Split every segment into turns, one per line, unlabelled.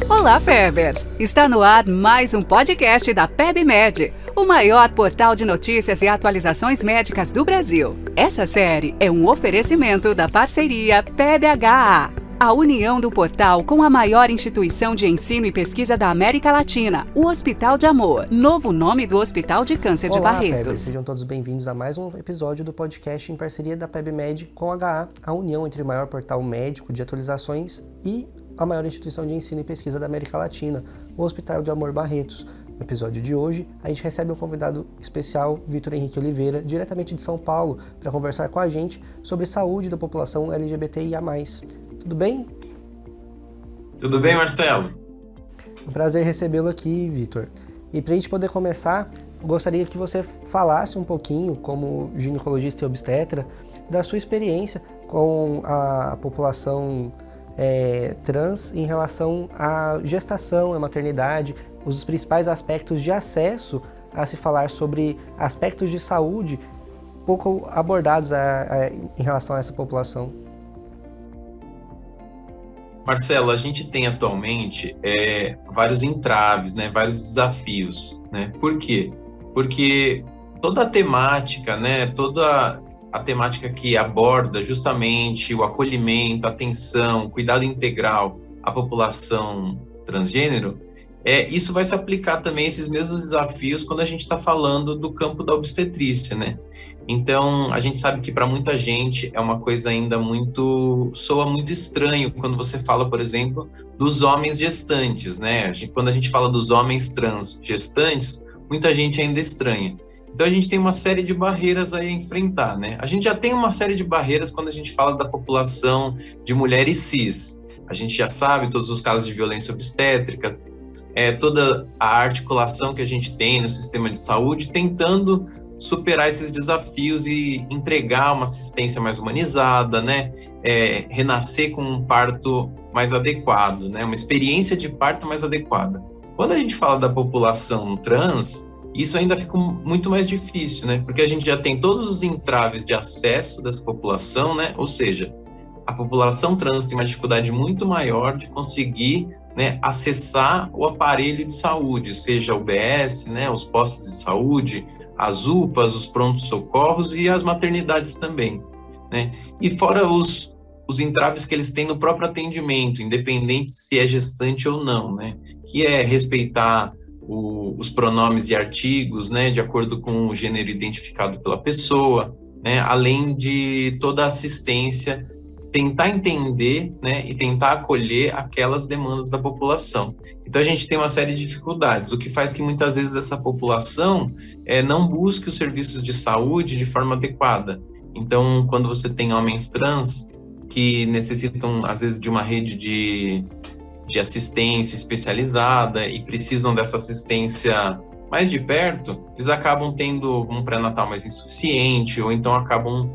Olá, Pebers! Está no ar mais um podcast da PebMed, o maior portal de notícias e atualizações médicas do Brasil. Essa série é um oferecimento da parceria PebHA, a união do portal com a maior instituição de ensino e pesquisa da América Latina, o Hospital de Amor, novo nome do Hospital de Câncer de Barretos.
Pebers, sejam todos bem-vindos a mais um episódio do podcast em parceria da PebMed com a HA, a união entre o maior portal médico de atualizações e a maior instituição de ensino e pesquisa da América Latina, o Hospital de Amor Barretos. No episódio de hoje, a gente recebe um convidado especial, Vitor Henrique Oliveira, diretamente de São Paulo, para conversar com a gente sobre saúde da população LGBTIA+. Tudo bem?
Tudo bem, Marcelo?
Um prazer recebê-lo aqui, Vitor. E para a gente poder começar, eu gostaria que você falasse um pouquinho, como ginecologista e obstetra, da sua experiência com a população trans em relação à gestação, à maternidade, os principais aspectos de acesso a se falar sobre aspectos de saúde pouco abordados em relação a essa população.
Marcelo, a gente tem atualmente vários entraves, né, vários desafios, né? Por quê? Porque toda a temática, né, toda a temática que aborda justamente o acolhimento, a atenção, o cuidado integral à população transgênero, isso vai se aplicar também a esses mesmos desafios quando a gente está falando do campo da obstetrícia, né? Então, a gente sabe que para muita gente é uma coisa ainda soa muito estranho quando você fala, por exemplo, dos homens gestantes, né? Quando a gente fala dos homens trans gestantes, muita gente ainda estranha. Então, a gente tem uma série de barreiras a enfrentar, né? A gente já tem uma série de barreiras quando a gente fala da população de mulheres cis. A gente já sabe todos os casos de violência obstétrica, toda a articulação que a gente tem no sistema de saúde, tentando superar esses desafios e entregar uma assistência mais humanizada, né? Renascer com um parto mais adequado, né? Uma experiência de parto mais adequada. Quando a gente fala da população trans, isso ainda fica muito mais difícil, né? Porque a gente já tem todos os entraves de acesso dessa população, né? Ou seja, a população trans tem uma dificuldade muito maior de conseguir, né, acessar o aparelho de saúde, seja o UBS, né, os postos de saúde, as UPAs, os prontos-socorros e as maternidades também, né? E fora os entraves que eles têm no próprio atendimento, independente se é gestante ou não, né? Que é respeitar os pronomes e artigos, né, de acordo com o gênero identificado pela pessoa, né, além de toda a assistência, tentar entender, né, e tentar acolher aquelas demandas da população. Então a gente tem uma série de dificuldades, o que faz que muitas vezes essa população não busque os serviços de saúde de forma adequada. Então, quando você tem homens trans que necessitam, às vezes, de uma rede de assistência especializada e precisam dessa assistência mais de perto, eles acabam tendo um pré-natal mais insuficiente ou então acabam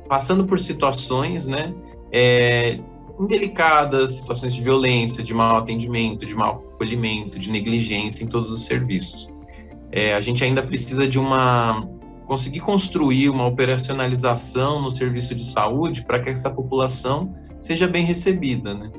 passando por situações, né, indelicadas, situações de violência, de mau atendimento, de mau acolhimento, de negligência em todos os serviços. A gente ainda precisa de conseguir construir uma operacionalização no serviço de saúde para que essa população seja bem recebida, né?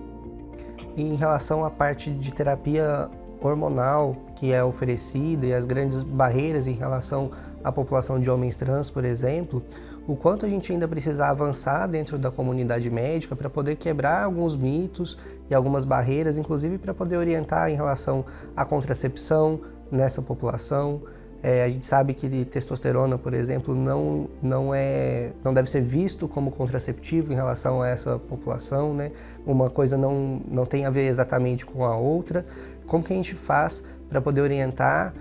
Em relação à parte de terapia hormonal que é oferecida e as grandes barreiras em relação à população de homens trans, por exemplo, o quanto a gente ainda precisa avançar dentro da comunidade médica para poder quebrar alguns mitos e algumas barreiras, inclusive para poder orientar em relação à contracepção nessa população. A gente sabe que testosterona, por exemplo, não deve ser visto como contraceptivo em relação a essa população, né? Uma coisa não tem a ver exatamente com a outra. Como que a gente faz para poder orientar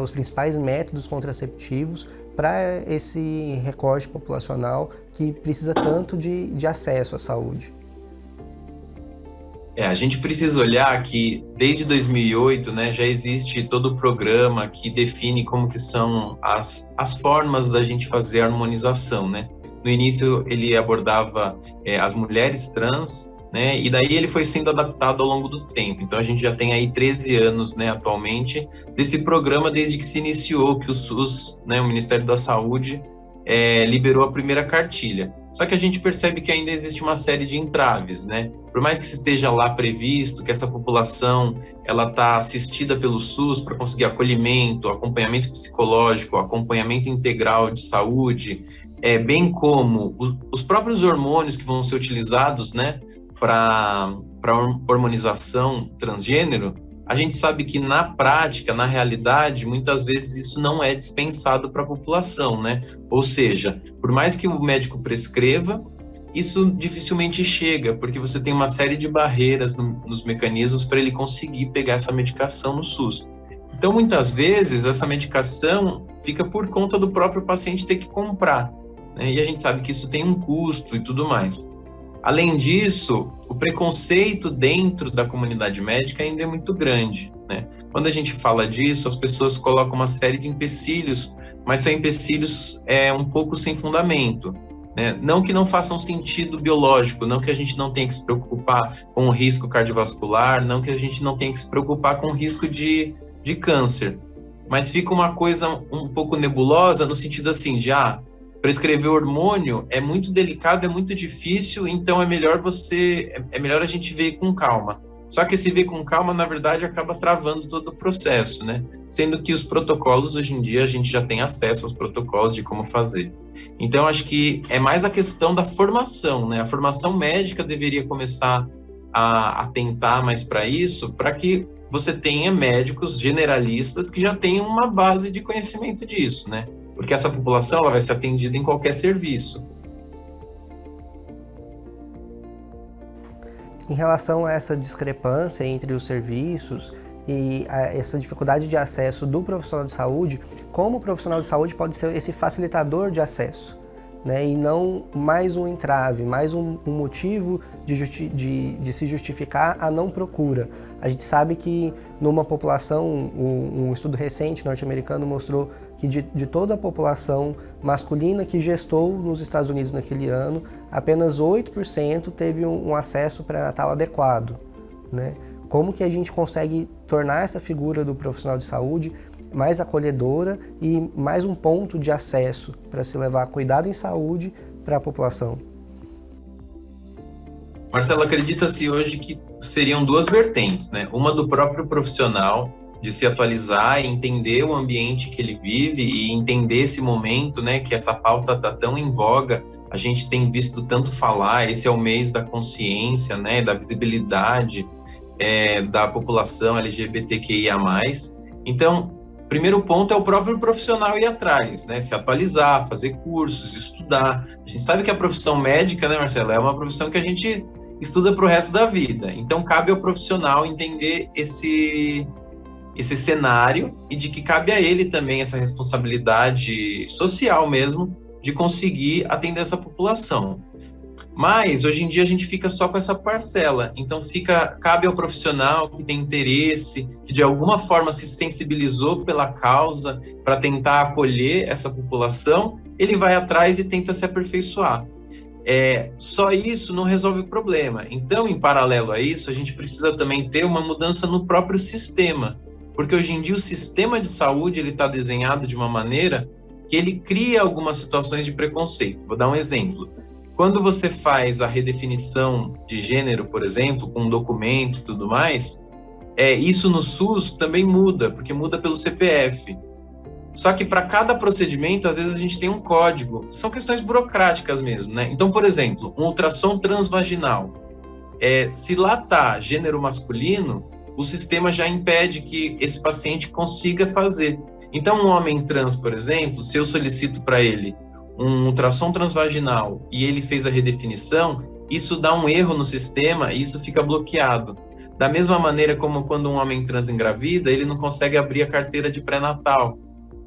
os principais métodos contraceptivos para esse recorte populacional que precisa tanto de acesso à saúde?
A gente precisa olhar que desde 2008, né, já existe todo o programa que define como que são as formas da gente fazer a harmonização, né? No início ele abordava as mulheres trans, né, e daí ele foi sendo adaptado ao longo do tempo. Então a gente já tem aí 13 anos, né, atualmente, desse programa desde que se iniciou, que o SUS, né, o Ministério da Saúde, liberou a primeira cartilha. Só que a gente percebe que ainda existe uma série de entraves, né? Por mais que esteja lá previsto que essa população ela está assistida pelo SUS para conseguir acolhimento, acompanhamento psicológico, acompanhamento integral de saúde, bem como os próprios hormônios que vão ser utilizados, né, para hormonização transgênero, a gente sabe que na prática, na realidade, muitas vezes isso não é dispensado para a população, né? Ou seja, por mais que o médico prescreva, isso dificilmente chega, porque você tem uma série de barreiras nos mecanismos para ele conseguir pegar essa medicação no SUS. Então, muitas vezes, essa medicação fica por conta do próprio paciente ter que comprar, né? E a gente sabe que isso tem um custo e tudo mais. Além disso, o preconceito dentro da comunidade médica ainda é muito grande, né? Quando a gente fala disso, as pessoas colocam uma série de empecilhos, mas são empecilhos um pouco sem fundamento, né? Não que não façam sentido biológico, não que a gente não tenha que se preocupar com o risco cardiovascular, não que a gente não tenha que se preocupar com o risco de câncer, mas fica uma coisa um pouco nebulosa no sentido assim de, prescrever hormônio é muito delicado, é muito difícil, então é melhor a gente ver com calma. Só que esse ver com calma, na verdade, acaba travando todo o processo, né? Sendo que os protocolos, hoje em dia, a gente já tem acesso aos protocolos de como fazer. Então, acho que é mais a questão da formação, né? A formação médica deveria começar a atentar mais para isso, para que você tenha médicos generalistas que já tenham uma base de conhecimento disso, né? Porque essa população ela vai ser atendida em qualquer serviço.
Em relação a essa discrepância entre os serviços e essa dificuldade de acesso do profissional de saúde, como o profissional de saúde pode ser esse facilitador de acesso, né? E não mais um entrave, mais um motivo de se justificar a não procura. A gente sabe que numa população, um estudo recente norte-americano mostrou que de toda a população masculina que gestou nos Estados Unidos naquele ano, apenas 8% teve um acesso pré-natal adequado, né? Como que a gente consegue tornar essa figura do profissional de saúde mais acolhedora e mais um ponto de acesso para se levar cuidado em saúde para a população?
Marcelo, acredita-se hoje que seriam duas vertentes, né? Uma do próprio profissional, de se atualizar e entender o ambiente que ele vive e entender esse momento, né, que essa pauta está tão em voga, a gente tem visto tanto falar, esse é o mês da consciência, né, da visibilidade da população LGBTQIA+. Então, primeiro ponto é o próprio profissional ir atrás, né, se atualizar, fazer cursos, estudar. A gente sabe que a profissão médica, né, Marcelo, é uma profissão que a gente estuda para o resto da vida. Então, cabe ao profissional entender esse cenário e de que cabe a ele também essa responsabilidade social mesmo de conseguir atender essa população. Mas, hoje em dia, a gente fica só com essa parcela. Então, cabe ao profissional que tem interesse, que de alguma forma se sensibilizou pela causa para tentar acolher essa população, ele vai atrás e tenta se aperfeiçoar. Só isso não resolve o problema. Então, em paralelo a isso, a gente precisa também ter uma mudança no próprio sistema. Porque hoje em dia o sistema de saúde está desenhado de uma maneira que ele cria algumas situações de preconceito. Vou dar um exemplo. Quando você faz a redefinição de gênero, por exemplo, com um documento e tudo mais, isso no SUS também muda, porque muda pelo CPF. Só que para cada procedimento, às vezes a gente tem um código. São questões burocráticas mesmo, né? Então, por exemplo, um ultrassom transvaginal. Se lá está gênero masculino, o sistema já impede que esse paciente consiga fazer. Então, um homem trans, por exemplo, se eu solicito para ele um ultrassom transvaginal e ele fez a redefinição, isso dá um erro no sistema e isso fica bloqueado. Da mesma maneira como quando um homem trans engravida, ele não consegue abrir a carteira de pré-natal,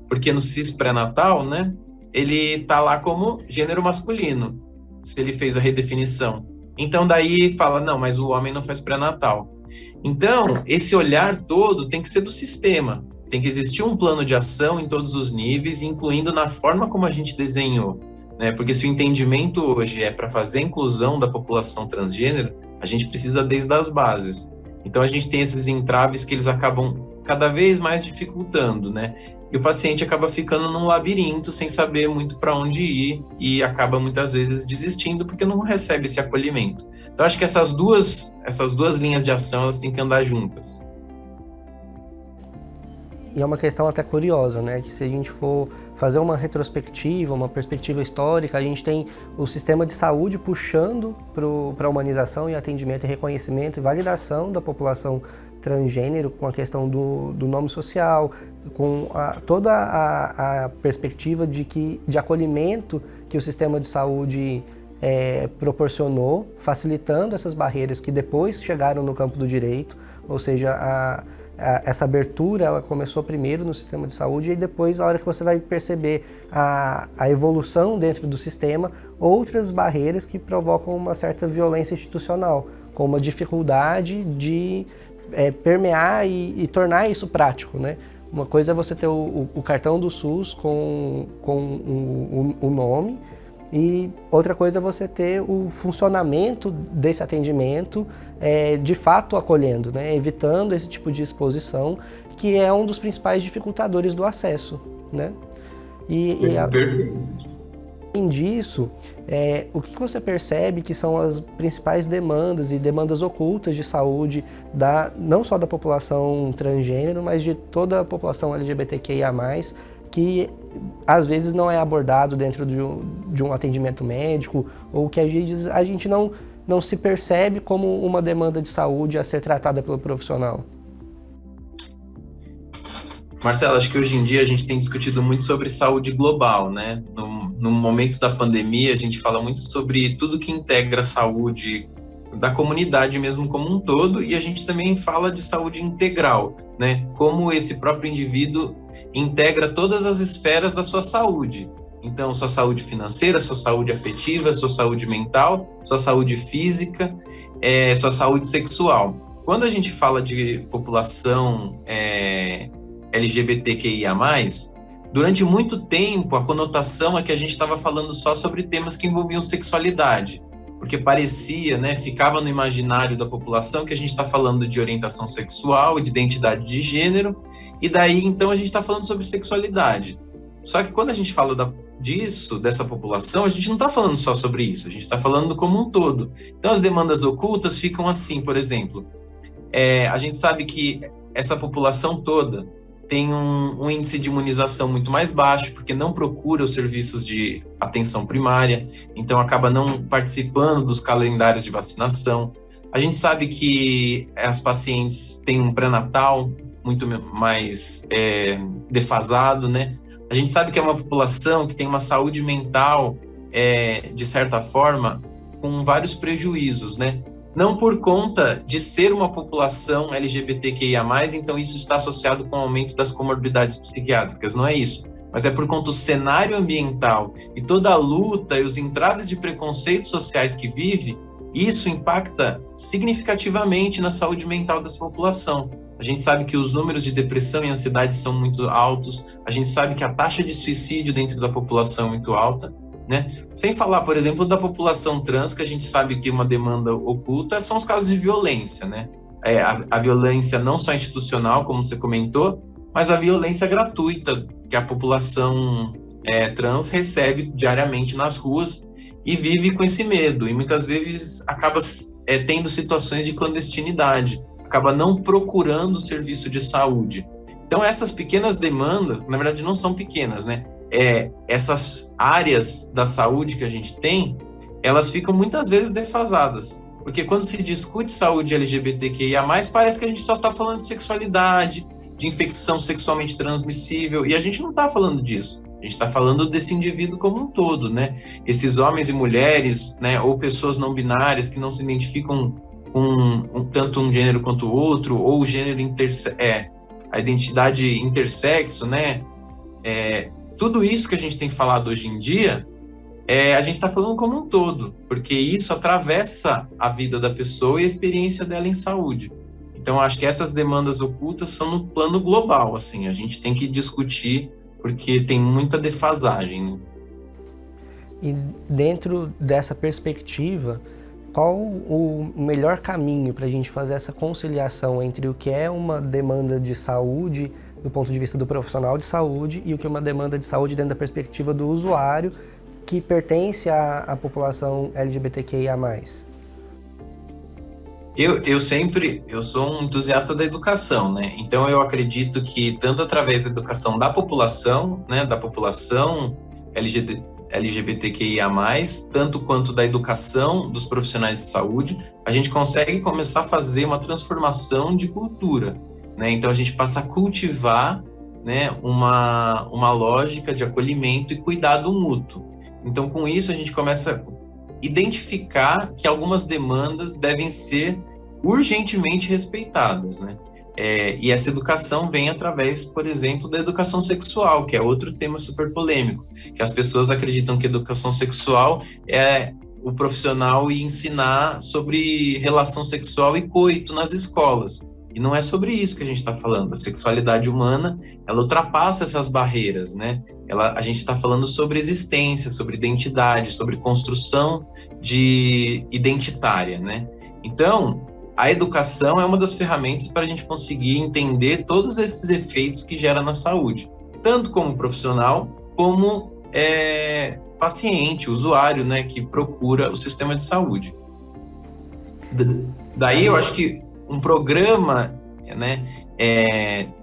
porque no CIS pré-natal, né, ele está lá como gênero masculino, se ele fez a redefinição. Então, daí fala, não, mas o homem não faz pré-natal. Então, esse olhar todo tem que ser do sistema. Tem que existir um plano de ação em todos os níveis, incluindo na forma como a gente desenhou, né? Porque se o entendimento hoje é para fazer a inclusão da população transgênero, a gente precisa desde as bases. Então, a gente tem esses entraves que eles acabam cada vez mais dificultando, né? e o paciente acaba ficando num labirinto sem saber muito para onde ir e acaba muitas vezes desistindo porque não recebe esse acolhimento. Então acho que essas duas linhas de ação, elas têm que andar juntas.
E é uma questão até curiosa, né? Que se a gente for fazer uma retrospectiva, uma perspectiva histórica, a gente tem o sistema de saúde puxando para a humanização e atendimento e reconhecimento e validação da população transgênero, com a questão do nome social, com toda a perspectiva de acolhimento que o sistema de saúde proporcionou, facilitando essas barreiras que depois chegaram no campo do direito, ou seja, essa abertura ela começou primeiro no sistema de saúde e depois, a hora que você vai perceber a evolução dentro do sistema, outras barreiras que provocam uma certa violência institucional, com uma dificuldade de permear e tornar isso prático, né? Uma coisa é você ter o cartão do SUS com o nome, e outra coisa é você ter o funcionamento desse atendimento de fato acolhendo, né? Evitando esse tipo de exposição, que é um dos principais dificultadores do acesso, né? Além disso, o que você percebe que são as principais demandas e demandas ocultas de saúde, não só da população transgênero, mas de toda a população LGBTQIA+, que às vezes não é abordado dentro de um atendimento médico, ou que a gente não se percebe como uma demanda de saúde a ser tratada pelo profissional?
Marcelo, acho que hoje em dia a gente tem discutido muito sobre saúde global, né? No momento da pandemia, a gente fala muito sobre tudo que integra a saúde da comunidade mesmo como um todo, e a gente também fala de saúde integral, né? Como esse próprio indivíduo integra todas as esferas da sua saúde. Então, sua saúde financeira, sua saúde afetiva, sua saúde mental, sua saúde física, sua saúde sexual. Quando a gente fala de população LGBTQIA+, durante muito tempo a conotação é que a gente estava falando só sobre temas que envolviam sexualidade, porque parecia, né, ficava no imaginário da população que a gente está falando de orientação sexual e de identidade de gênero, e daí então a gente está falando sobre sexualidade. Só que quando a gente fala dessa população, a gente não está falando só sobre isso, a gente está falando como um todo. Então as demandas ocultas ficam assim, por exemplo, a gente sabe que essa população toda tem um índice de imunização muito mais baixo, porque não procura os serviços de atenção primária, então acaba não participando dos calendários de vacinação. A gente sabe que as pacientes têm um pré-natal muito mais defasado, né? A gente sabe que é uma população que tem uma saúde mental, de certa forma, com vários prejuízos, né? Não por conta de ser uma população LGBTQIA+, então isso está associado com o aumento das comorbidades psiquiátricas, não é isso. Mas é por conta do cenário ambiental e toda a luta e os entraves de preconceitos sociais que vive, isso impacta significativamente na saúde mental dessa população. A gente sabe que os números de depressão e ansiedade são muito altos, a gente sabe que a taxa de suicídio dentro da população é muito alta, né? Sem falar, por exemplo, da população trans, que a gente sabe que uma demanda oculta são os casos de violência, né? A violência não só institucional, como você comentou, mas a violência gratuita que a população trans recebe diariamente nas ruas e vive com esse medo, e muitas vezes acaba tendo situações de clandestinidade, acaba não procurando o serviço de saúde. Então essas pequenas demandas, na verdade não são pequenas, né? Essas áreas da saúde que a gente tem, elas ficam muitas vezes defasadas, porque quando se discute saúde LGBTQIA+, parece que a gente só está falando de sexualidade, de infecção sexualmente transmissível, e a gente não está falando disso, a gente está falando desse indivíduo como um todo, né? Esses homens e mulheres, né, ou pessoas não binárias que não se identificam com tanto um gênero quanto o outro, ou o gênero a identidade intersexo, né? Tudo isso que a gente tem falado hoje em dia, a gente está falando como um todo, porque isso atravessa a vida da pessoa e a experiência dela em saúde. Então, acho que essas demandas ocultas são no plano global, assim, a gente tem que discutir, porque tem muita defasagem, né?
E dentro dessa perspectiva, qual o melhor caminho para a gente fazer essa conciliação entre o que é uma demanda de saúde do ponto de vista do profissional de saúde e o que é uma demanda de saúde dentro da perspectiva do usuário que pertence à população LGBTQIA+.
Eu sou um entusiasta da educação, né? Então eu acredito que tanto através da educação da população, né, da população LGBTQIA+, tanto quanto da educação dos profissionais de saúde, a gente consegue começar a fazer uma transformação de cultura, né? Então a gente passa a cultivar, né, uma lógica de acolhimento e cuidado mútuo. Então com isso a gente começa a identificar que algumas demandas devem ser urgentemente respeitadas, né? E essa educação vem através, por exemplo, da educação sexual, que é outro tema super polêmico, que as pessoas acreditam que educação sexual é o profissional ir ensinar sobre relação sexual e coito nas escolas. E não é sobre isso que a gente está falando. A sexualidade humana, ela ultrapassa essas barreiras, né? A gente está falando sobre existência, sobre identidade, sobre construção identitária, né? Então, a educação é uma das ferramentas para a gente conseguir entender todos esses efeitos que gera na saúde, tanto como profissional, como paciente, usuário, né, que procura o sistema de saúde. Daí eu acho que um programa, né,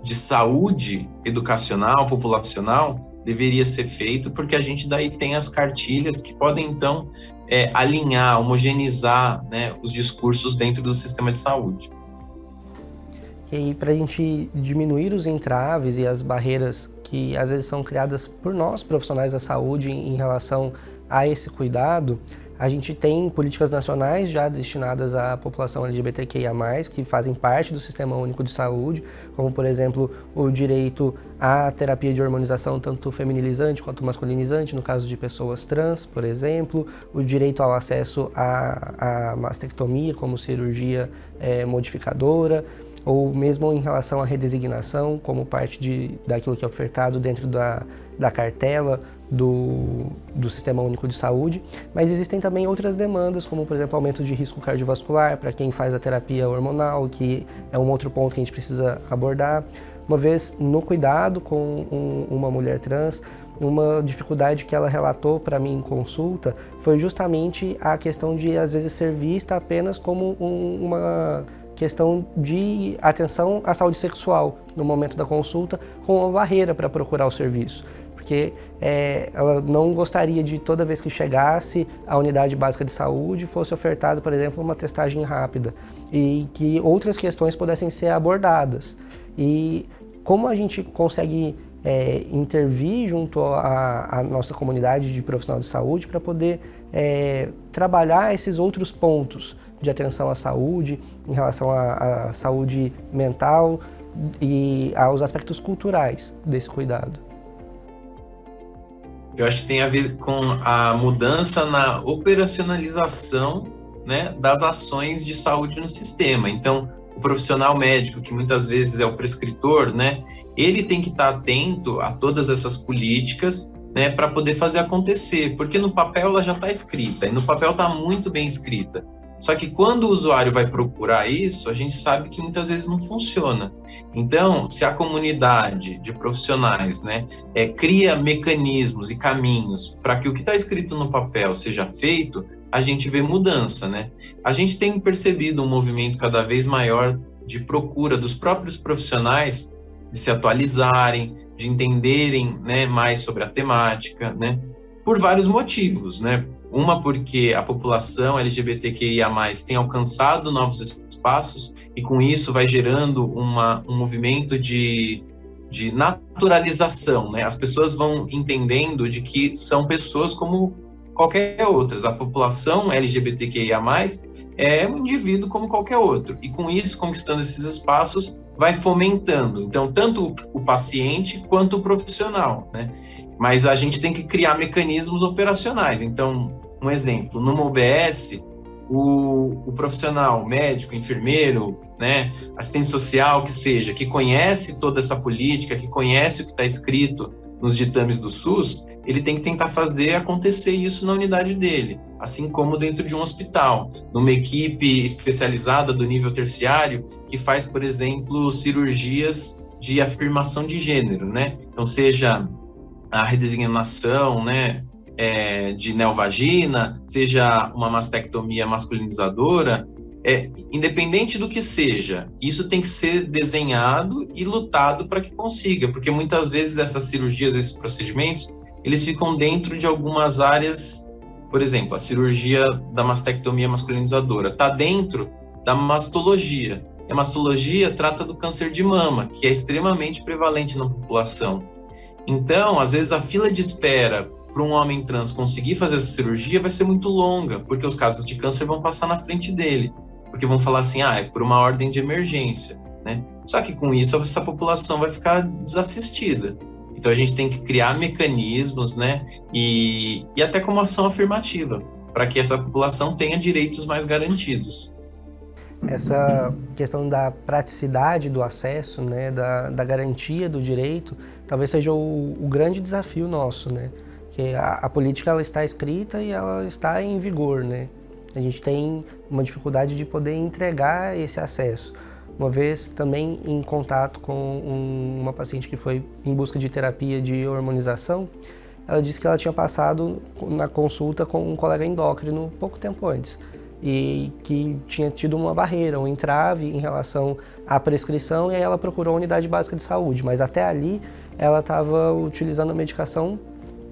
de saúde educacional, populacional, deveria ser feito, porque a gente daí tem as cartilhas que podem, então, alinhar, homogeneizar, né, os discursos dentro do sistema de saúde.
E para a gente diminuir os entraves e as barreiras que às vezes são criadas por nós, profissionais da saúde, em relação a esse cuidado, a gente tem políticas nacionais já destinadas à população LGBTQIA+, que fazem parte do Sistema Único de Saúde, como, por exemplo, o direito à terapia de hormonização, tanto feminilizante quanto masculinizante, no caso de pessoas trans, por exemplo, o direito ao acesso à mastectomia como cirurgia modificadora, ou mesmo em relação à redesignação, como parte daquilo que é ofertado dentro da cartela do Sistema Único de Saúde, mas existem também outras demandas, como, por exemplo, aumento de risco cardiovascular para quem faz a terapia hormonal, que é um outro ponto que a gente precisa abordar. Uma vez no cuidado com uma mulher trans, uma dificuldade que ela relatou para mim em consulta foi justamente a questão de, às vezes, ser vista apenas como uma questão de atenção à saúde sexual no momento da consulta, com uma barreira para procurar o serviço. Porque ela não gostaria de, toda vez que chegasse à unidade básica de saúde, fosse ofertado, por exemplo, uma testagem rápida e que outras questões pudessem ser abordadas. E como a gente consegue intervir junto à nossa comunidade de profissional de saúde para poder trabalhar esses outros pontos de atenção à saúde, em relação à saúde mental e aos aspectos culturais desse cuidado?
Eu acho que tem a ver com a mudança na operacionalização, né, das ações de saúde no sistema. Então, o profissional médico, que muitas vezes é o prescritor, né, ele tem que estar atento a todas essas políticas, né, para poder fazer acontecer, porque no papel ela já está escrita, e no papel está muito bem escrita. Só que quando o usuário vai procurar isso, a gente sabe que muitas vezes não funciona. Então, se a comunidade de profissionais, né, cria mecanismos e caminhos para que o que está escrito no papel seja feito, a gente vê mudança, né? A gente tem percebido um movimento cada vez maior de procura dos próprios profissionais de se atualizarem, de entenderem, né, mais sobre a temática, né? Por vários motivos, né? Uma, porque a população LGBTQIA+, tem alcançado novos espaços e com isso vai gerando um movimento de naturalização, né? As pessoas vão entendendo de que são pessoas como qualquer outras. A população LGBTQIA+, é um indivíduo como qualquer outro. E com isso, conquistando esses espaços, vai fomentando. Então, tanto o paciente quanto o profissional, né? Mas a gente tem que criar mecanismos operacionais. Então, um exemplo, numa UBS, o profissional médico, enfermeiro, né, assistente social, que seja, que conhece toda essa política, que conhece o que está escrito nos ditames do SUS, ele tem que tentar fazer acontecer isso na unidade dele, assim como dentro de um hospital, numa equipe especializada do nível terciário, que faz, por exemplo, cirurgias de afirmação de gênero, né? Então, seja a redesignação, né, de neovagina, seja uma mastectomia masculinizadora, independente do que seja, isso tem que ser desenhado e lutado para que consiga, porque muitas vezes essas cirurgias, esses procedimentos, eles ficam dentro de algumas áreas. Por exemplo, a cirurgia da mastectomia masculinizadora está dentro da mastologia. E a mastologia trata do câncer de mama, que é extremamente prevalente na população. Então, às vezes, a fila de espera para um homem trans conseguir fazer essa cirurgia vai ser muito longa, porque os casos de câncer vão passar na frente dele, porque vão falar assim, é por uma ordem de emergência, né? Só que com isso, essa população vai ficar desassistida. Então, a gente tem que criar mecanismos, né? E até como ação afirmativa, para que essa população tenha direitos mais garantidos.
Essa questão da praticidade do acesso, né, da garantia do direito, talvez seja o grande desafio nosso, né? Que a política ela está escrita e ela está em vigor, né? A gente tem uma dificuldade de poder entregar esse acesso. Uma vez também em contato com uma paciente que foi em busca de terapia de hormonização, ela disse que ela tinha passado na consulta com um colega endócrino pouco tempo antes e que tinha tido uma barreira, um entrave em relação à prescrição, e aí ela procurou a unidade básica de saúde, mas até ali ela estava utilizando a medicação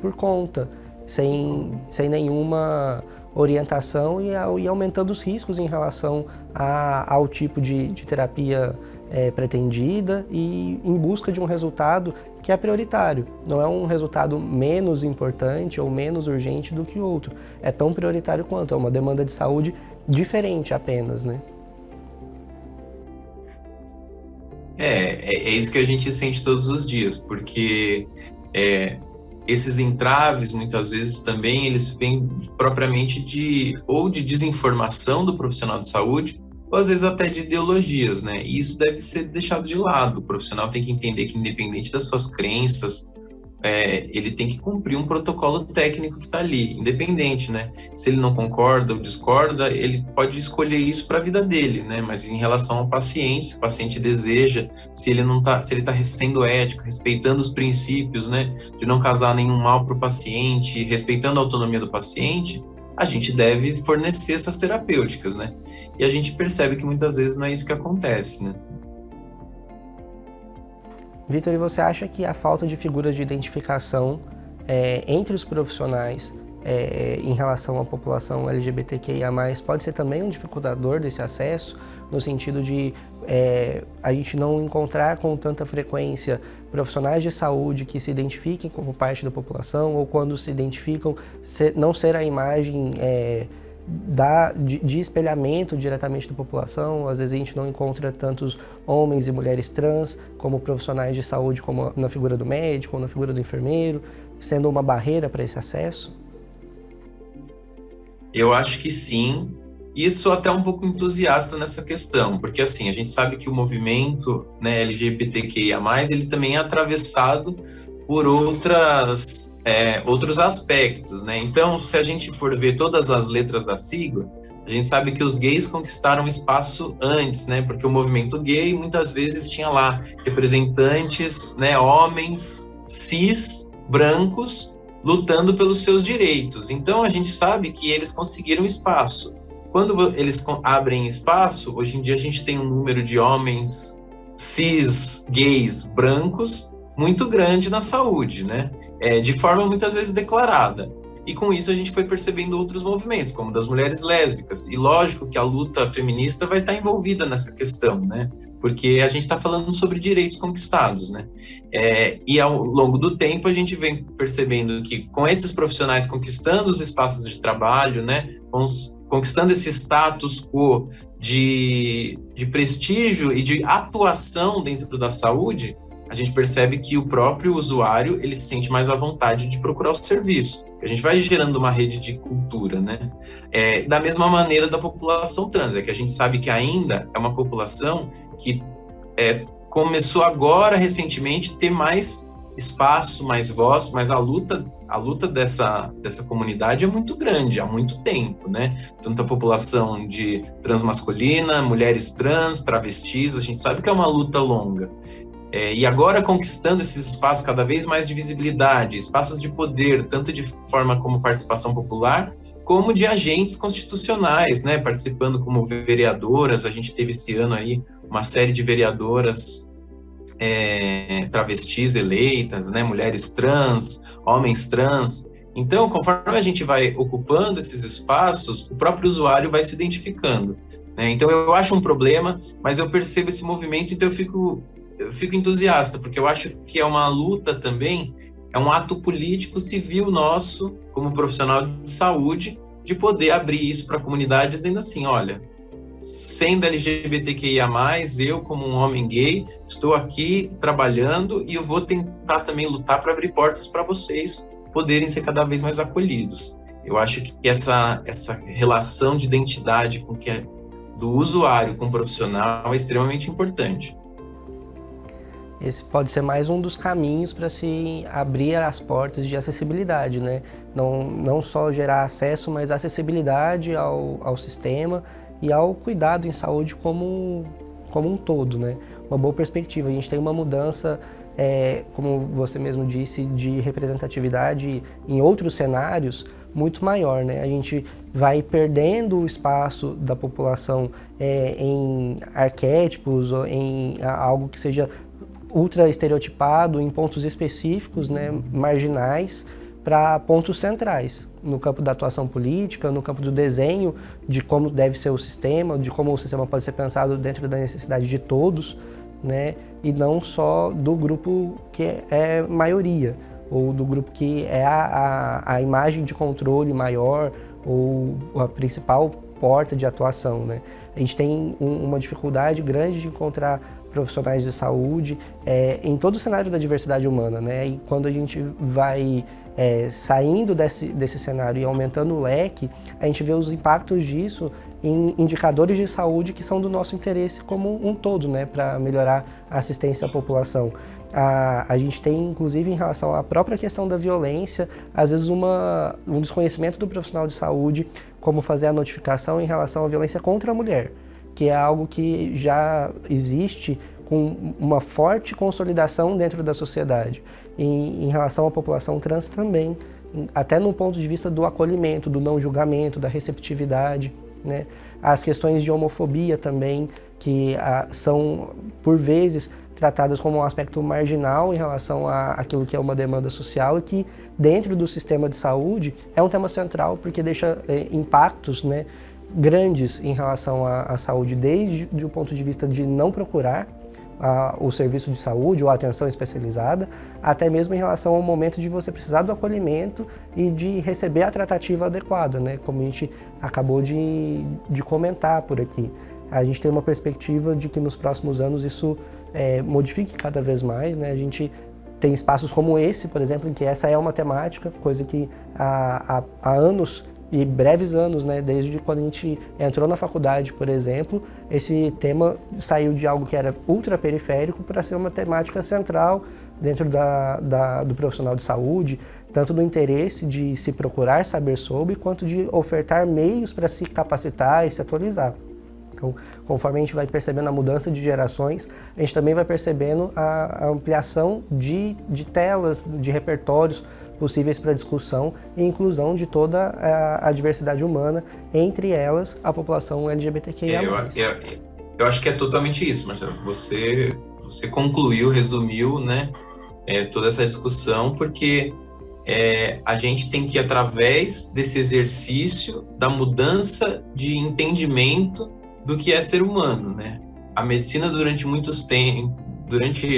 por conta, sem nenhuma orientação e aumentando os riscos em relação ao tipo de terapia pretendida e em busca de um resultado que é prioritário. Não é um resultado menos importante ou menos urgente do que outro. É tão prioritário quanto, é uma demanda de saúde diferente apenas, né?
É isso que a gente sente todos os dias, porque esses entraves, muitas vezes também, eles vêm propriamente de desinformação do profissional de saúde, ou às vezes até de ideologias, né? E isso deve ser deixado de lado. O profissional tem que entender que, independente das suas crenças, ele tem que cumprir um protocolo técnico que está ali, independente, né? Se ele não concorda ou discorda, ele pode escolher isso para a vida dele, né? Mas em relação ao paciente, se o paciente deseja, se ele está sendo ético, respeitando os princípios, né? De não causar nenhum mal para o paciente, respeitando a autonomia do paciente, a gente deve fornecer essas terapêuticas, né? E a gente percebe que muitas vezes não é isso que acontece, né?
Vitor, e você acha que a falta de figuras de identificação entre os profissionais em relação à população LGBTQIA+, pode ser também um dificultador desse acesso, no sentido de a gente não encontrar com tanta frequência profissionais de saúde que se identifiquem como parte da população, ou quando se identificam, não ser a imagem de espelhamento diretamente da população. Às vezes a gente não encontra tantos homens e mulheres trans como profissionais de saúde, como na figura do médico ou na figura do enfermeiro, sendo uma barreira para esse acesso?
Eu acho que sim, e sou até um pouco entusiasta nessa questão, porque assim, a gente sabe que o movimento, né, LGBTQIA+, ele também é atravessado por outros aspectos, né? Então, se a gente for ver todas as letras da sigla, a gente sabe que os gays conquistaram espaço antes, né? Porque o movimento gay muitas vezes tinha lá representantes, né, homens cis, brancos, lutando pelos seus direitos. Então, a gente sabe que eles conseguiram espaço. Quando eles abrem espaço, hoje em dia a gente tem um número de homens cis, gays, brancos, muito grande na saúde, né? De forma muitas vezes declarada. E com isso a gente foi percebendo outros movimentos, como das mulheres lésbicas. E lógico que a luta feminista vai estar envolvida nessa questão, né? Porque a gente está falando sobre direitos conquistados, né? E ao longo do tempo a gente vem percebendo que com esses profissionais conquistando os espaços de trabalho, né? Conquistando esse status quo de prestígio e de atuação dentro da saúde, a gente percebe que o próprio usuário, ele se sente mais à vontade de procurar o serviço. A gente vai gerando uma rede de cultura, né? Da mesma maneira da população trans, que a gente sabe que ainda é uma população que começou agora, recentemente, ter mais espaço, mais voz, mas a luta dessa comunidade é muito grande, há muito tempo, né? Tanto a população de transmasculina, mulheres trans, travestis, a gente sabe que é uma luta longa. E agora conquistando esses espaços cada vez mais de visibilidade, espaços de poder, tanto de forma como participação popular, como de agentes constitucionais, né, participando como vereadoras. A gente teve esse ano aí uma série de vereadoras travestis eleitas, né, mulheres trans, homens trans. Então, conforme a gente vai ocupando esses espaços, o próprio usuário vai se identificando, né? Então, eu acho um problema, mas eu percebo esse movimento, então eu fico entusiasta, porque eu acho que é uma luta também, é um ato político civil nosso, como profissional de saúde, de poder abrir isso para a comunidade, dizendo assim, olha, sendo LGBTQIA+, eu como um homem gay, estou aqui trabalhando e eu vou tentar também lutar para abrir portas para vocês poderem ser cada vez mais acolhidos. Eu acho que essa relação de identidade com que é do usuário com o profissional é extremamente importante.
Esse pode ser mais um dos caminhos para se abrir as portas de acessibilidade, né? Não só gerar acesso, mas acessibilidade ao sistema e ao cuidado em saúde como um todo, né? Uma boa perspectiva. A gente tem uma mudança, como você mesmo disse, de representatividade em outros cenários muito maior, né? A gente vai perdendo o espaço da população em arquétipos, ou em algo que seja ultra estereotipado, em pontos específicos, né, marginais, para pontos centrais, no campo da atuação política, no campo do desenho de como deve ser o sistema, de como o sistema pode ser pensado dentro da necessidade de todos, né, e não só do grupo que é maioria, ou do grupo que é a imagem de controle maior, ou a principal porta de atuação, né. A gente tem uma dificuldade grande de encontrar profissionais de saúde em todo o cenário da diversidade humana, né? E quando a gente vai saindo desse cenário e aumentando o leque, a gente vê os impactos disso em indicadores de saúde que são do nosso interesse como um todo, né? Para melhorar a assistência à população. A gente tem, inclusive, em relação à própria questão da violência, às vezes um desconhecimento do profissional de saúde, como fazer a notificação em relação à violência contra a mulher, que é algo que já existe com uma forte consolidação dentro da sociedade. Em relação à população trans também, até no ponto de vista do acolhimento, do não julgamento, da receptividade, né? As questões de homofobia também, que são, por vezes, tratadas como um aspecto marginal em relação àquilo que é uma demanda social e que, dentro do sistema de saúde, é um tema central porque deixa impactos, né, grandes em relação à saúde, desde o ponto de vista de não procurar o serviço de saúde ou a atenção especializada, até mesmo em relação ao momento de você precisar do acolhimento e de receber a tratativa adequada, né? Como a gente acabou de comentar por aqui. A gente tem uma perspectiva de que nos próximos anos isso modifique cada vez mais, né? A gente tem espaços como esse, por exemplo, em que essa é uma temática, coisa que há anos e breves anos, né, desde quando a gente entrou na faculdade, por exemplo, esse tema saiu de algo que era ultra periférico para ser uma temática central dentro do profissional de saúde, tanto do interesse de se procurar saber sobre, quanto de ofertar meios para se capacitar e se atualizar. Então, conforme a gente vai percebendo a mudança de gerações, a gente também vai percebendo a ampliação de telas, de repertórios possíveis para discussão e inclusão de toda a diversidade humana, entre elas a população LGBTQIA+.
Eu acho que é totalmente isso, Marcelo. Você concluiu, resumiu, né, toda essa discussão, porque a gente tem que, através desse exercício da mudança de entendimento do que é ser humano, né? A medicina durante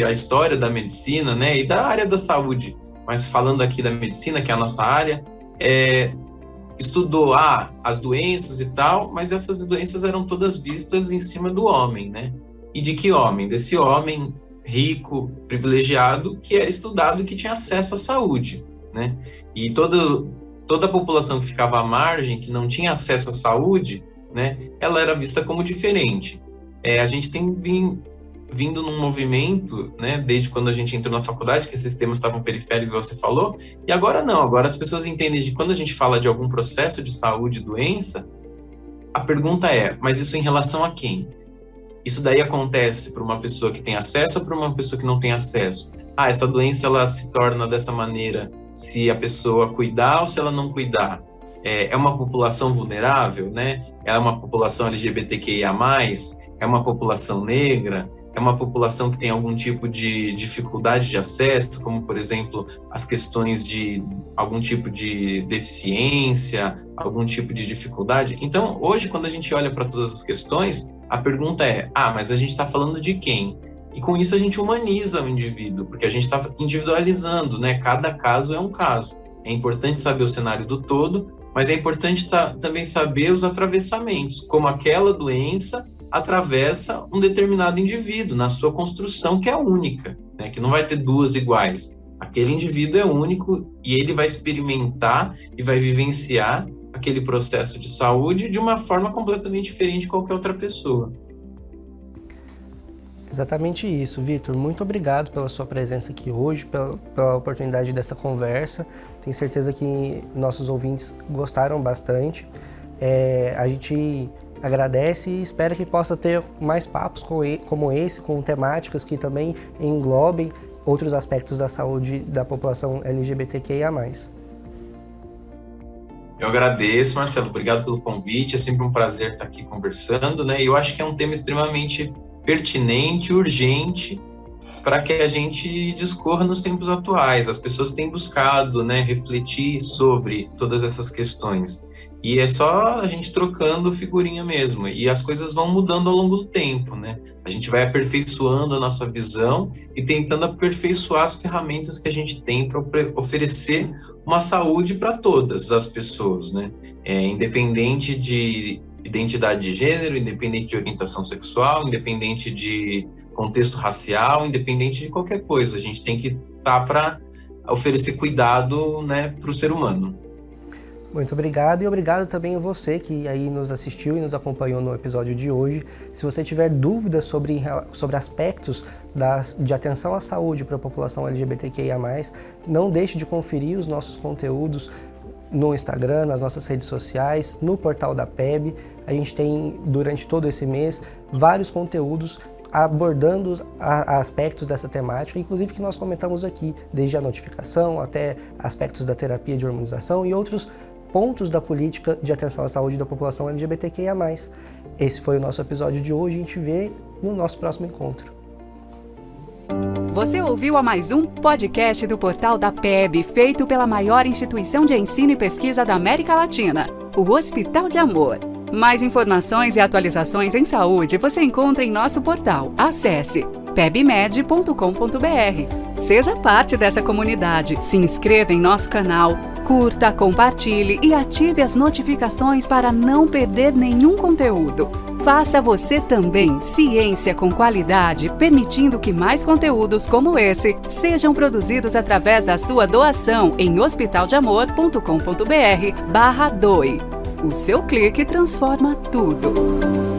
a história da medicina, né, e da área da saúde, mas falando aqui da medicina, que é a nossa área, estudou as doenças e tal, mas essas doenças eram todas vistas em cima do homem, né? E de que homem? Desse homem rico, privilegiado, que era estudado e que tinha acesso à saúde, né? E toda a população que ficava à margem, que não tinha acesso à saúde, né, ela era vista como diferente. A gente tem vindo num movimento, né, desde quando a gente entrou na faculdade, que esses temas estavam periféricos, como você falou, e agora não, agora as pessoas entendem que quando a gente fala de algum processo de saúde, doença, a pergunta mas isso em relação a quem? Isso daí acontece para uma pessoa que tem acesso ou para uma pessoa que não tem acesso? Essa doença ela se torna dessa maneira se a pessoa cuidar ou se ela não cuidar. É uma população vulnerável, né? É uma população LGBTQIA+, é uma população negra, é uma população que tem algum tipo de dificuldade de acesso, como, por exemplo, as questões de algum tipo de deficiência, algum tipo de dificuldade. Então, hoje, quando a gente olha para todas as questões, a pergunta é, mas a gente está falando de quem? E com isso a gente humaniza o indivíduo, porque a gente está individualizando, né? Cada caso é um caso. É importante saber o cenário do todo, mas é importante também saber os atravessamentos, como aquela doença atravessa um determinado indivíduo na sua construção, que é única, né? Que não vai ter duas iguais. Aquele indivíduo é único e ele vai experimentar e vai vivenciar aquele processo de saúde de uma forma completamente diferente de qualquer outra pessoa.
Exatamente isso, Vitor. Muito obrigado pela sua presença aqui hoje, pela oportunidade dessa conversa. Tenho certeza que nossos ouvintes gostaram bastante. A gente agradece e espera que possa ter mais papos como esse, com temáticas que também englobem outros aspectos da saúde da população LGBTQIA+.
Eu agradeço, Marcelo. Obrigado pelo convite. É sempre um prazer estar aqui conversando, né? E eu acho que é um tema extremamente pertinente, urgente, para que a gente discorra nos tempos atuais. As pessoas têm buscado, né, refletir sobre todas essas questões. E é só a gente trocando figurinha mesmo. E as coisas vão mudando ao longo do tempo, né? A gente vai aperfeiçoando a nossa visão e tentando aperfeiçoar as ferramentas que a gente tem para oferecer uma saúde para todas as pessoas, né? Independente de identidade de gênero, independente de orientação sexual, independente de contexto racial, independente de qualquer coisa. A gente tem que estar para oferecer cuidado, né, para o ser humano.
Muito obrigado e obrigado também a você que aí nos assistiu e nos acompanhou no episódio de hoje. Se você tiver dúvidas sobre aspectos de atenção à saúde para a população LGBTQIA+, não deixe de conferir os nossos conteúdos no Instagram, nas nossas redes sociais, no portal da PEB. A gente tem, durante todo esse mês, vários conteúdos abordando aspectos dessa temática, inclusive que nós comentamos aqui, desde a notificação até aspectos da terapia de hormonização e outros pontos da política de atenção à saúde da população LGBTQIA+. Esse foi o nosso episódio de hoje, a gente vê no nosso próximo encontro.
Você ouviu a mais um podcast do portal da PEB, feito pela maior instituição de ensino e pesquisa da América Latina, o Hospital de Amor. Mais informações e atualizações em saúde você encontra em nosso portal. Acesse pebmed.com.br. Seja parte dessa comunidade, se inscreva em nosso canal, curta, compartilhe e ative as notificações para não perder nenhum conteúdo. Faça você também ciência com qualidade, permitindo que mais conteúdos como esse sejam produzidos através da sua doação em hospitaldeamor.com.br/doe. O seu clique transforma tudo.